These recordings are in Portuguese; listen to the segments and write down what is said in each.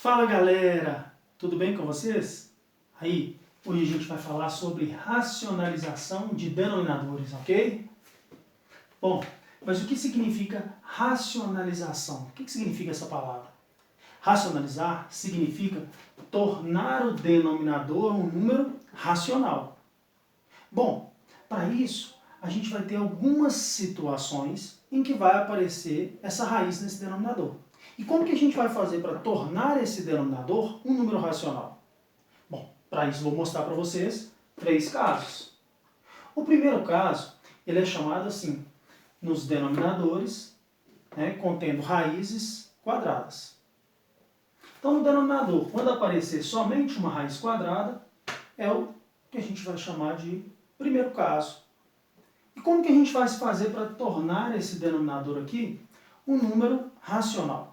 Fala galera, tudo bem com vocês? Aí, hoje a gente vai falar sobre racionalização de denominadores, ok? Bom, mas o que significa racionalização? O que significa essa palavra? Racionalizar significa tornar o denominador um número racional. Bom, para isso, a gente vai ter algumas situações em que vai aparecer essa raiz nesse denominador. E como que a gente vai fazer para tornar esse denominador um número racional? Bom, para isso vou mostrar para vocês 3 casos. O primeiro caso, ele é chamado assim, nos denominadores, contendo raízes quadradas. Então, no denominador, quando aparecer somente uma raiz quadrada, é o que a gente vai chamar de primeiro caso. E como que a gente vai fazer para tornar esse denominador aqui um número racional?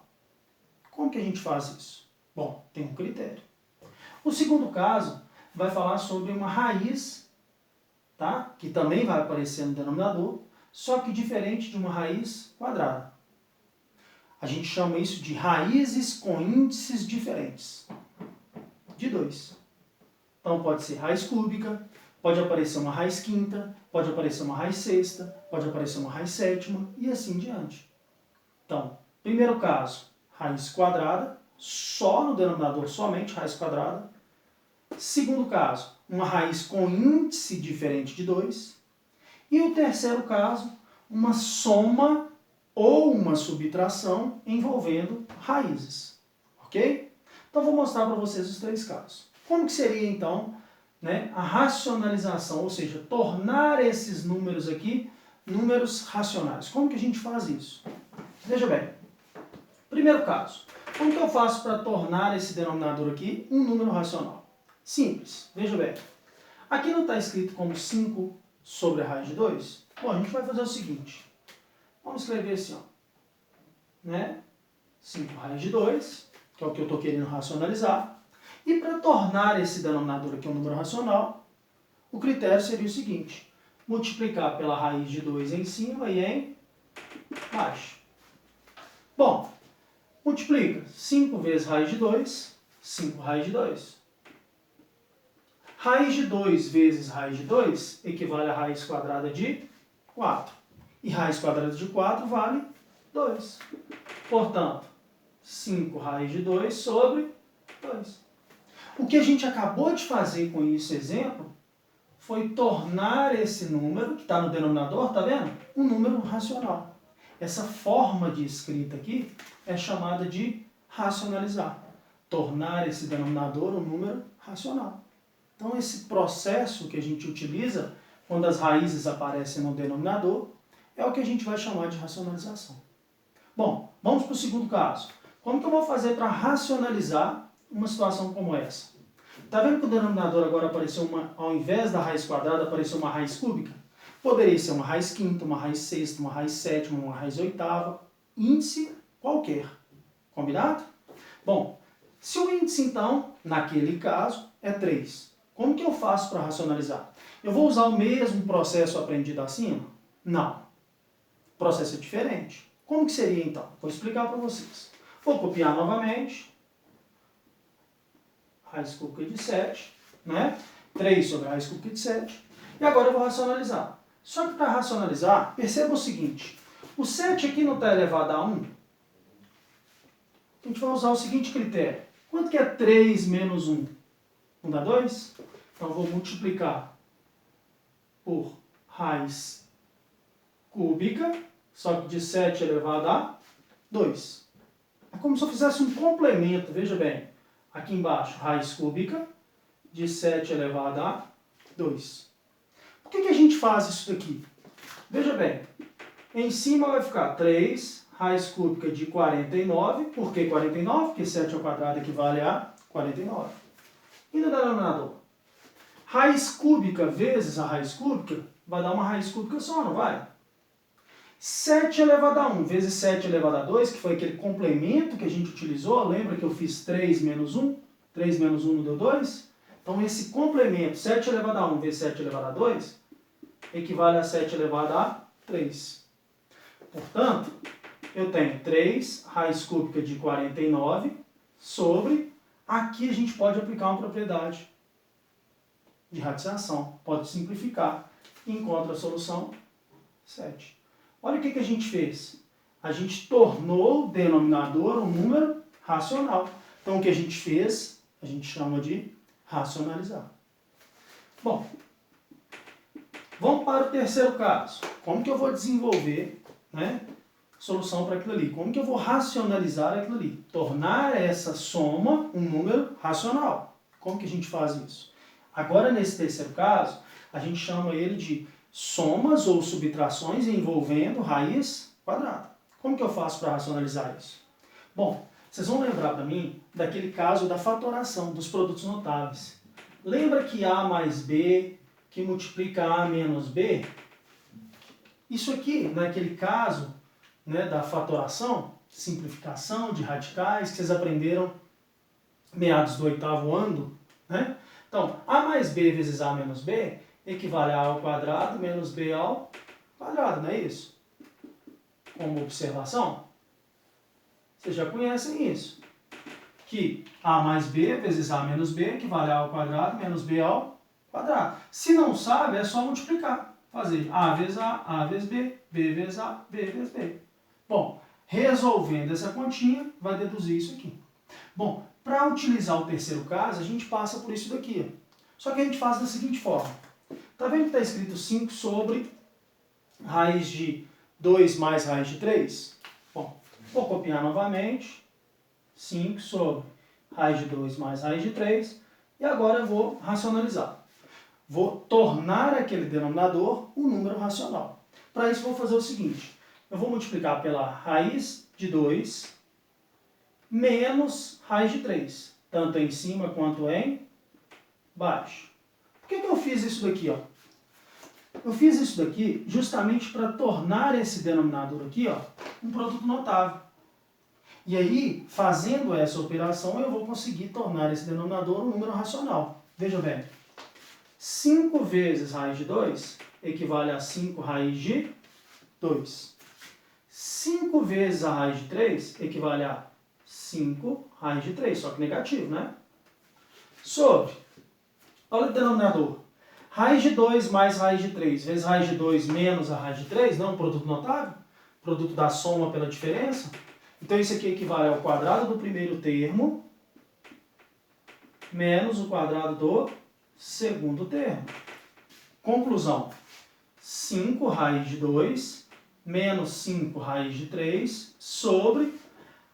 Como que a gente faz isso? Bom, tem um critério. O segundo caso vai falar sobre uma raiz, tá? Que também vai aparecer no denominador, só que diferente de uma raiz quadrada. A gente chama isso de raízes com índices diferentes, de 2. Então pode ser raiz cúbica, pode aparecer uma raiz quinta, pode aparecer uma raiz sexta, pode aparecer uma raiz sétima e assim diante. Então, primeiro caso, raiz quadrada, só no denominador, somente raiz quadrada. Segundo caso, uma raiz com índice diferente de 2. E o terceiro caso, uma soma ou uma subtração envolvendo raízes. Ok? Então, vou mostrar para vocês os 3 casos. Como que seria, então, a racionalização, ou seja, tornar esses números aqui números racionais? Como que a gente faz isso? Veja bem. Primeiro caso, como que eu faço para tornar esse denominador aqui um número racional? Simples, veja bem. Aqui não está escrito como 5 sobre a raiz de 2? Bom, a gente vai fazer o seguinte. Vamos escrever assim, ó. 5 raiz de 2, que é o que eu estou querendo racionalizar. E para tornar esse denominador aqui um número racional, o critério seria o seguinte. Multiplicar pela raiz de 2 em cima e em baixo. Bom, multiplica 5 vezes raiz de 2, 5 raiz de 2. Raiz de 2 vezes raiz de 2 equivale a raiz quadrada de 4. E raiz quadrada de 4 vale 2. Portanto, 5 raiz de 2 sobre 2. O que a gente acabou de fazer com esse exemplo foi tornar esse número, que está no denominador, tá vendo? Um número racional. Essa forma de escrita aqui é chamada de racionalizar. Tornar esse denominador um número racional. Então, esse processo que a gente utiliza quando as raízes aparecem no denominador é o que a gente vai chamar de racionalização. Bom, vamos para o segundo caso. Como que eu vou fazer para racionalizar uma situação como essa? Está vendo que o denominador agora apareceu ao invés da raiz quadrada, apareceu uma raiz cúbica? Poderia ser uma raiz quinta, uma raiz sexta, uma raiz sétima, uma raiz oitava, índice qualquer. Combinado? Bom, se o índice, então, naquele caso, é 3, como que eu faço para racionalizar? Eu vou usar o mesmo processo aprendido acima? Não. O processo é diferente. Como que seria, então? Vou explicar para vocês. Vou copiar novamente. Raiz cúbica de 7, 3 sobre a raiz cúbica de 7. E agora eu vou racionalizar. Só que para racionalizar, perceba o seguinte. O 7 aqui não está elevado a 1. A gente vai usar o seguinte critério. Quanto que é 3 menos 1? Não dá 2? Então eu vou multiplicar por raiz cúbica, só que de 7 elevado a 2. É como se eu fizesse um complemento, veja bem. Aqui embaixo, raiz cúbica de 7 elevado a 2. Por que a gente faz isso daqui? Veja bem, em cima vai ficar 3 raiz cúbica de 49. Por que 49? Porque 7 ao quadrado equivale a 49. E no denominador? Raiz cúbica vezes a raiz cúbica vai dar uma raiz cúbica só, não vai? 7 elevado a 1 vezes 7 elevado a 2, que foi aquele complemento que a gente utilizou. Lembra que eu fiz 3 menos 1? 3 menos 1 não deu 2? Então esse complemento, 7 elevado a 1 vezes 7 elevado a 2, equivale a 7 elevado a 3. Portanto, eu tenho 3 raiz cúbica de 49 sobre, aqui a gente pode aplicar uma propriedade de radiciação, pode simplificar e encontra a solução 7. Olha o que a gente fez. A gente tornou o denominador um número racional. Então o que a gente fez, a gente chama de racionalizar. Bom, vamos para o terceiro caso. Como que eu vou desenvolver, né, solução para aquilo ali? Como que eu vou racionalizar aquilo ali? Tornar essa soma um número racional. Como que a gente faz isso? Agora, nesse terceiro caso, a gente chama ele de somas ou subtrações envolvendo raiz quadrada. Como que eu faço para racionalizar isso? Bom, vocês vão lembrar para mim daquele caso da fatoração dos produtos notáveis. Lembra que A mais B, que multiplica A menos B? Isso aqui, naquele caso, né, da fatoração, simplificação de radicais, que vocês aprenderam meados do 8º ano, né? Então, A mais B vezes A menos B equivale a A ao quadrado menos B ao quadrado, não é isso? Como observação, vocês já conhecem isso. Que A mais B vezes A menos B equivale a A ao quadrado menos B ao quadrado. Se não sabe, é só multiplicar. Fazer A vezes A vezes B, B vezes A, B vezes B. Bom, resolvendo essa continha, vai deduzir isso aqui. Bom, para utilizar o terceiro caso, a gente passa por isso daqui. Ó. Só que a gente faz da seguinte forma. Está vendo que está escrito 5 sobre raiz de 2 mais raiz de 3? Bom, vou copiar novamente. 5 sobre raiz de 2 mais raiz de 3. E agora eu vou racionalizar. Vou tornar aquele denominador um número racional. Para isso, vou fazer o seguinte. Eu vou multiplicar pela raiz de 2 menos raiz de 3. Tanto em cima quanto em baixo. Por que eu fiz isso daqui? Ó? Eu fiz isso daqui justamente para tornar esse denominador aqui, ó, um produto notável. E aí, fazendo essa operação, eu vou conseguir tornar esse denominador um número racional. Veja bem. 5 vezes raiz de 2 equivale a 5 raiz de 2. 5 vezes a raiz de 3 equivale a 5 raiz de 3, só que negativo, né? Sobre, olha o denominador. Raiz de 2 mais raiz de 3 vezes raiz de 2 menos a raiz de 3, não é um produto notável? Produto da soma pela diferença. Então isso aqui equivale ao quadrado do primeiro termo menos o quadrado do segundo termo. Conclusão. 5 raiz de 2 menos 5 raiz de 3 sobre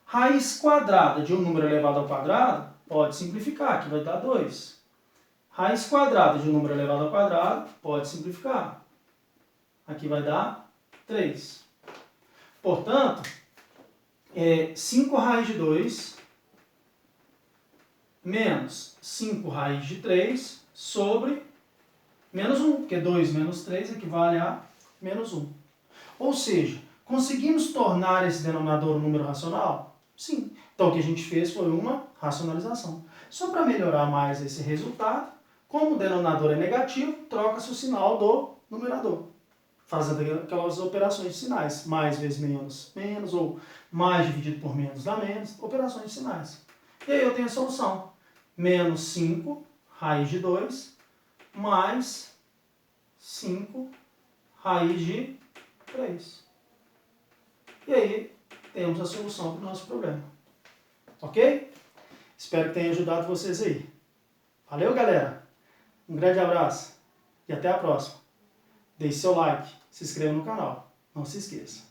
raiz quadrada de um número elevado ao quadrado, pode simplificar, que vai dar 2. Raiz quadrada de um número elevado ao quadrado, pode simplificar. Aqui vai dar 3. Portanto, 5 raiz de 2 menos 5 raiz de 3 sobre menos 1, porque 2 menos 3 equivale a menos 1. Ou seja, conseguimos tornar esse denominador um número racional? Sim. Então o que a gente fez foi uma racionalização. Só para melhorar mais esse resultado, como o denominador é negativo, troca-se o sinal do numerador. Fazendo aquelas operações de sinais. Mais vezes menos, menos, ou mais dividido por menos dá menos. Operações de sinais. E aí eu tenho a solução. Menos 5 raiz de 2 mais 5 raiz de 3. E aí temos a solução para o nosso problema. Ok? Espero que tenha ajudado vocês aí. Valeu, galera! Um grande abraço e até a próxima. Deixe seu like, se inscreva no canal. Não se esqueça.